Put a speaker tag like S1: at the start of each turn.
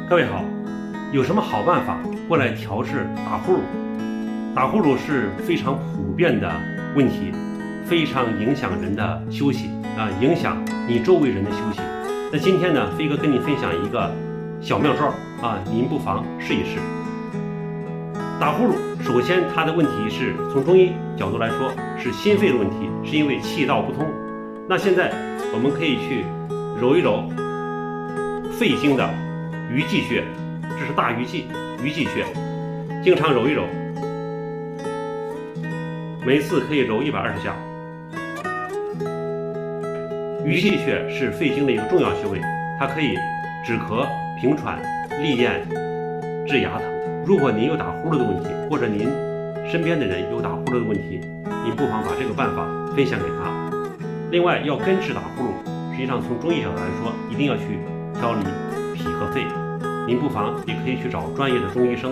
S1: 各位好，有什么好办法过来调治打呼噜？打呼噜是非常普遍的问题，非常影响人的休息影响你周围人的休息。那今天呢，飞哥跟你分享一个小妙招您不妨试一试。打呼噜，首先它的问题是从中医角度来说是心肺的问题，是因为气道不通。那现在我们可以去揉一揉肺经的鱼际穴，这是大鱼际穴，经常揉一揉，每次可以揉120下。鱼际穴是肺经的一个重要穴位，它可以止咳、平喘、利咽、治牙疼。如果您有打呼噜的问题，或者您身边的人有打呼噜的问题，您不妨把这个办法分享给他。另外，要根治打呼噜，实际上从中医角度来说，一定要去调理脾和肺。您不妨也可以去找专业的中医生